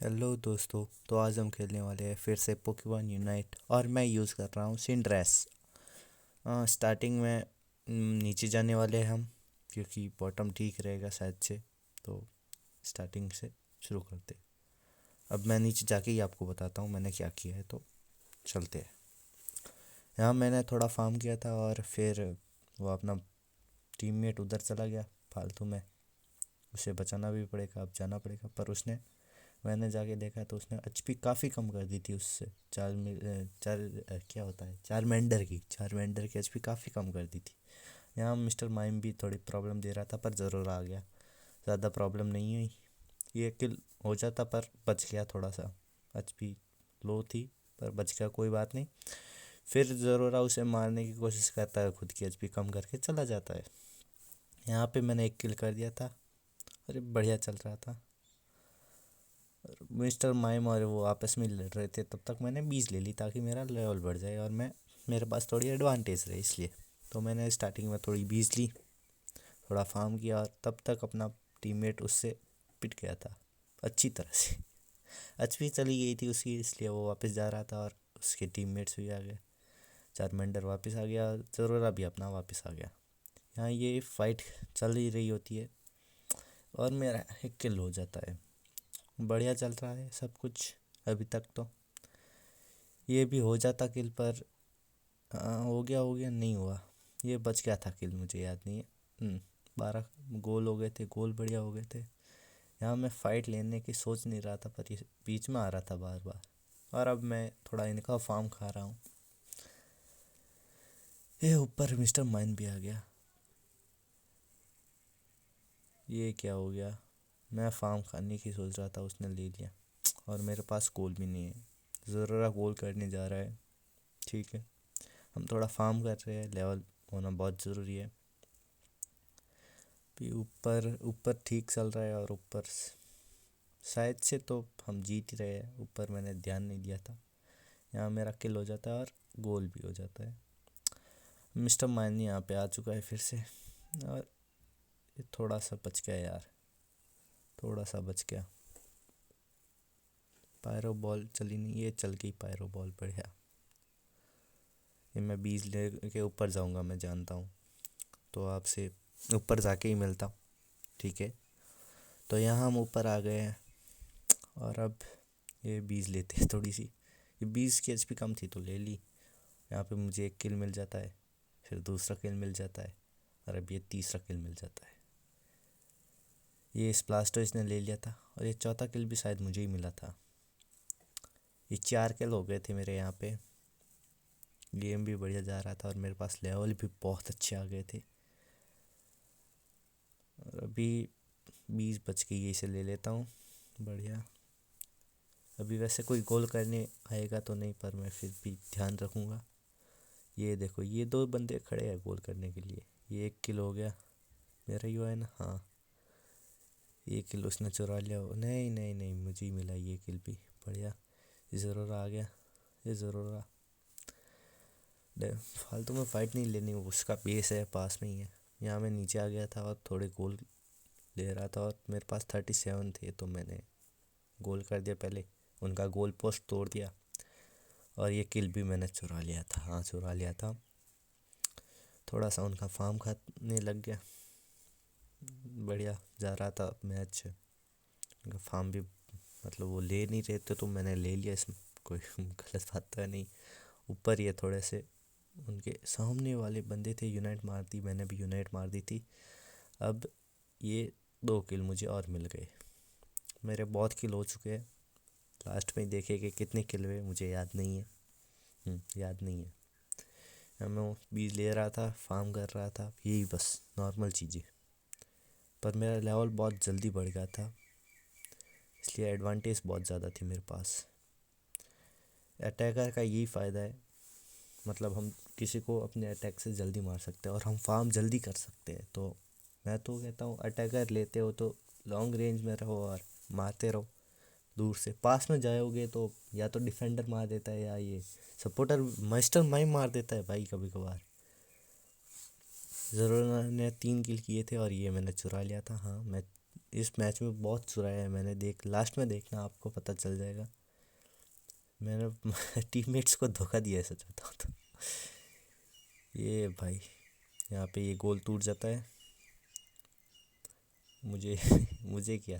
Hello दोस्तों। तो आज हम खेलने वाले हैं फिर से पोकेमॉन यूनाइट और मैं यूज़ कर रहा हूँ सिंड्रेस। स्टार्टिंग में नीचे जाने वाले हैं हम, क्योंकि बॉटम ठीक रहेगा शायद से। तो स्टार्टिंग से शुरू करते हैं। अब मैं नीचे जाके ही आपको बताता हूँ मैंने क्या किया है, तो चलते हैं। यहाँ मैंने थोड़ा फार्म किया था और फिर वो अपना टीममेट उधर चला गया फालतू में। उसे बचाना भी पड़ेगा, अब जाना पड़ेगा। पर उसने, मैंने जाके देखा तो उसने एचपी काफ़ी कम कर दी थी उससे। क्या होता है, चार मेंढर की एचपी काफ़ी कम कर दी थी। यहाँ मिस्टर माइम भी थोड़ी प्रॉब्लम दे रहा था, पर ज़रूर आ गया। ज़्यादा प्रॉब्लम नहीं हुई, ये किल हो जाता पर बच गया। थोड़ा सा एचपी लो थी पर बच गया, कोई बात नहीं। फिर ज़रूर उसे मारने की कोशिश करता है, खुद की एचपी कम करके चला जाता है। यहाँ पे मैंने एक किल कर दिया था। अरे बढ़िया चल रहा था। मिस्टर माइम और वो आपस में लड़ रहे थे, तब तक मैंने 20 ले ली ताकि मेरा लेवल बढ़ जाए और मेरे पास थोड़ी एडवांटेज रहे इसलिए। तो मैंने स्टार्टिंग में थोड़ी 20 ली, थोड़ा फार्म किया और तब तक अपना टीममेट उससे पिट गया था अच्छी तरह से। एचपी चली गई थी उसकी, इसलिए वो वापस जा रहा था और उसके टीममेट्स भी आ गए। चारमेंडर वापस आ गया, ज़रूरा भी अपना वापस आ गया। यहाँ ये फाइट चल ही रही होती है और मेरा एक किल हो जाता है। बढ़िया चल रहा है सब कुछ अभी तक। तो ये भी हो जाता किल, पर हो गया नहीं हुआ। ये बच गया था किल, मुझे याद नहीं है। 12 गोल हो गए थे, गोल बढ़िया हो गए थे। यहाँ मैं फ़ाइट लेने की सोच नहीं रहा था, पर ये बीच में आ रहा था बार बार। और अब मैं थोड़ा इनका फार्म खा रहा हूँ। ये ऊपर मिस्टर माइन भी आ गया। ये क्या हो गया, मैं फार्म खाने की सोच रहा था, उसने ले लिया। और मेरे पास गोल भी नहीं है। ज़रूर गोल करने जा रहा है, ठीक है। हम थोड़ा फार्म कर रहे हैं, लेवल होना बहुत ज़रूरी है। भी ऊपर ऊपर ठीक चल रहा है और ऊपर शायद से तो हम जीत ही रहे हैं। ऊपर मैंने ध्यान नहीं दिया था। यहाँ मेरा किल हो जाता है और गोल भी हो जाता है। मिस्टर माइनी यहाँ पे आ चुका है फिर से और ये थोड़ा सा बच गया यार, थोड़ा सा बच गया। पायरो बॉल चली नहीं, ये चल गई पायरो बॉल, बढ़िया। ये मैं 20 ले के ऊपर जाऊँगा, मैं जानता हूँ। तो आपसे ऊपर जाके ही मिलता हूँ, ठीक है। तो यहाँ हम ऊपर आ गए हैं और अब ये 20 लेते हैं थोड़ी सी। ये 20 की एचपी कम थी तो ले ली। यहाँ पे मुझे एक किल मिल जाता है, फिर दूसरा किल मिल जाता है और अब ये तीसरा किल मिल जाता है। ये स्प्लास्टो ने ले लिया था और ये चौथा किल भी शायद मुझे ही मिला था। ये 4 किल हो गए थे मेरे यहाँ पे। गेम भी बढ़िया जा रहा था और मेरे पास लेवल भी बहुत अच्छे आ गए थे। और अभी 20 बच गई है, इसे ले लेता हूँ, बढ़िया। अभी वैसे कोई गोल करने आएगा तो नहीं, पर मैं फिर भी ध्यान रखूँगा। ये देखो, ये 2 बंदे खड़े हैं गोल करने के लिए। ये एक किल हो गया, मेरा ही हुआ है ना, हाँ। ये किल उसने चुरा लिया हो, नहीं नहीं नहीं, मुझे ही मिला ये किल भी, बढ़िया। ये ज़रूर आ गया, ये ज़रूर आ। फालतू में फ़ाइट नहीं लेनी, उसका बेस है पास में ही है। यहाँ मैं नीचे आ गया था और थोड़े गोल ले रहा था और मेरे पास 37 थे, तो मैंने गोल कर दिया पहले। उनका गोल पोस्ट तोड़ दिया और ये किल भी मैंने चुरा लिया था, हाँ चुरा लिया था। थोड़ा सा उनका फार्म खाने लग गया, बढ़िया जा रहा था मैच। उनका फार्म भी, मतलब वो ले नहीं रहे थे तो मैंने ले लिया, इसमें कोई गलत बात तो है नहीं। ऊपर ये थोड़े से उनके सामने वाले बंदे थे, यूनाइट मार दी, मैंने भी यूनाइट मार दी थी। अब ये 2 किल मुझे और मिल गए। मेरे बहुत किल हो चुके हैं। लास्ट में देखे कि कितने किल हुए, मुझे याद नहीं है। याद नहीं है। मैं वो बीज ले रहा था, फार्म कर रहा था, यही बस नॉर्मल चीज़ें। पर मेरा लेवल बहुत जल्दी बढ़ गया था, इसलिए एडवांटेज बहुत ज़्यादा थी मेरे पास। अटैकर का यही फ़ायदा है, मतलब हम किसी को अपने अटैक से जल्दी मार सकते हैं और हम फार्म जल्दी कर सकते हैं। तो मैं तो कहता हूँ, अटैकर लेते हो तो लॉन्ग रेंज में रहो और मारते रहो। दूर से पास में जाओगे तो या तो डिफेंडर मार देता है, या ये सपोर्टर मास्टर माइंड मार देता है भाई कभी कभार। ज़रूर ने 3 किल किए थे और ये मैंने चुरा लिया था, हाँ मैं इस मैच में बहुत चुराया है मैंने, देख लास्ट में देखना आपको पता चल जाएगा। मैंने टीममेट्स को धोखा दिया है सच बताऊँ तो। ये भाई यहाँ पे ये गोल टूट जाता है। मुझे मुझे क्या,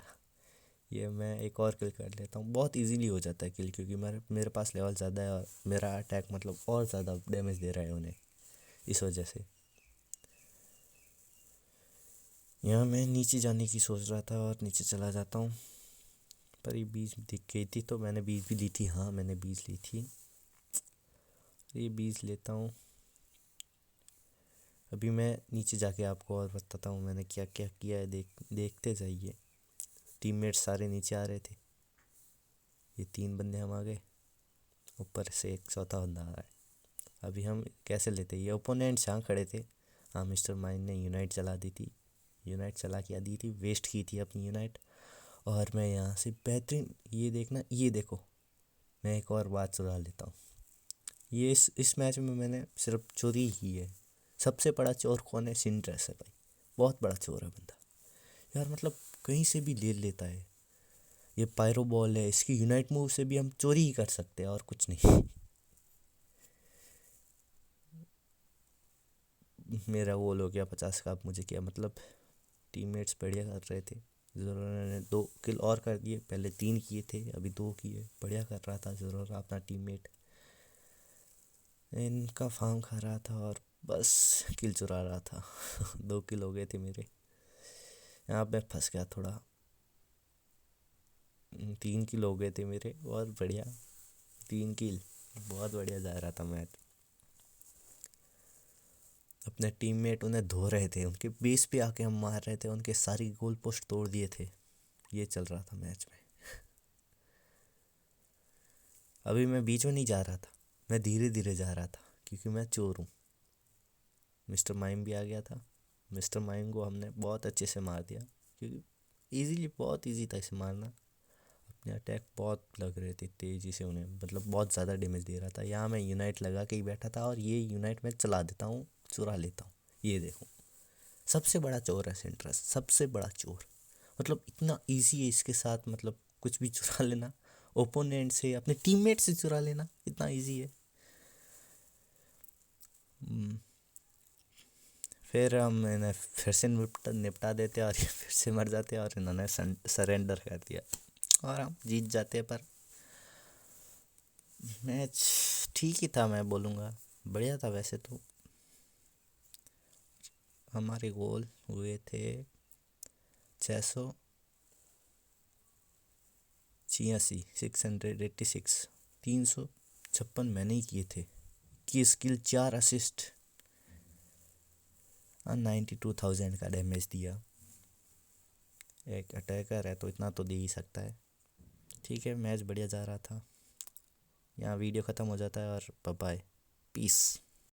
ये मैं एक और किल कर लेता हूँ, बहुत इजीली हो जाता है किल, क्योंकि मेरे मेरे पास लेवल ज़्यादा है और मेरा अटैक मतलब और ज़्यादा डैमेज दे रहा है उन्हें, इस वजह से। यहाँ मैं नीचे जाने की सोच रहा था और नीचे चला जाता हूँ, पर ये बीज दिख गई थी तो मैंने बीज भी ली थी। हाँ मैंने बीज ली थी, ये बीज लेता हूँ। अभी मैं नीचे जाके आपको और बताता हूँ मैंने क्या क्या किया है, देखते जाइए। टीममेट्स सारे नीचे आ रहे थे, ये 3 बंदे हम आ गए, ऊपर से एक चौथा बंदा आ रहा है। अभी हम कैसे लेते, ये ओपोनेंट्स यहाँ खड़े थे। हाँ मिस्टर माइन ने यूनाइट चला दी थी, यूनाइट चला के दी थी, वेस्ट की थी अपनी यूनाइट। और मैं यहाँ से बेहतरीन, ये देखना, ये देखो, मैं एक और बात चुरा लेता हूँ। ये इस मैच में मैंने सिर्फ चोरी ही की है। सबसे बड़ा चोर कौन है? सिंड्रेस है भाई, बहुत बड़ा चोर है बंदा यार, मतलब कहीं से भी ले लेता है। ये पायरो बॉल है, इसकी यूनाइट मूव से भी हम चोरी ही कर सकते हैं और कुछ नहीं। मेरा गोल हो गया 50 का। अब मुझे क्या मतलब, टीममेट्स बढ़िया कर रहे थे, ज़रूर ने 2 किल और कर दिए, पहले 3 किए थे अभी 2 किए, बढ़िया कर रहा था ज़रूर अपना टीममेट। इनका फार्म खा रहा था और बस किल चुरा रहा था। 2 किल हो गए थे मेरे, यहाँ पे फंस गया थोड़ा। 3 किल हो गए थे मेरे, बहुत बढ़िया 3 किल, बहुत बढ़िया जा रहा था मैच। अपने टीममेट उन्हें धो रहे थे, उनके बेस पे आके हम मार रहे थे, उनके सारी गोल पोस्ट तोड़ दिए थे। ये चल रहा था मैच में। अभी मैं बीच में नहीं जा रहा था, मैं धीरे धीरे जा रहा था, क्योंकि मैं चोर हूँ। मिस्टर माइम भी आ गया था, मिस्टर माइम को हमने बहुत अच्छे से मार दिया, क्योंकि इजीली, बहुत इजी था इसे मारना। अपने अटैक बहुत लग रहे थे तेज़ी से उन्हें, मतलब बहुत ज़्यादा डैमेज दे रहा था। यहाँ मैं यूनाइट लगा के ही बैठा था और ये यूनाइट मैं चला देता हूँ, चुरा लेता हूँ। ये देखो, सबसे बड़ा चोर है सेंट्रस, सबसे बड़ा चोर। मतलब इतना इजी है इसके साथ, मतलब कुछ भी चुरा लेना, ओपोनेंट से, अपने टीममेट से चुरा लेना, इतना इजी है। फिर हम इन्हें फिर से निपटा देते और ये फिर से मर जाते और इन्होंने सरेंडर कर दिया और हम जीत जाते। पर मैच ठीक ही था, मैं बोलूँगा बढ़िया था वैसे तो। हमारे गोल हुए थे 686, 686, 356 मैंने ही किए थे। की स्किल 4 असिस्ट, 92,000 का डैमेज दिया। एक अटैकर है तो इतना तो दे ही सकता है। ठीक है, मैच बढ़िया जा रहा था। यहाँ वीडियो ख़त्म हो जाता है और बाय बाय, पीस।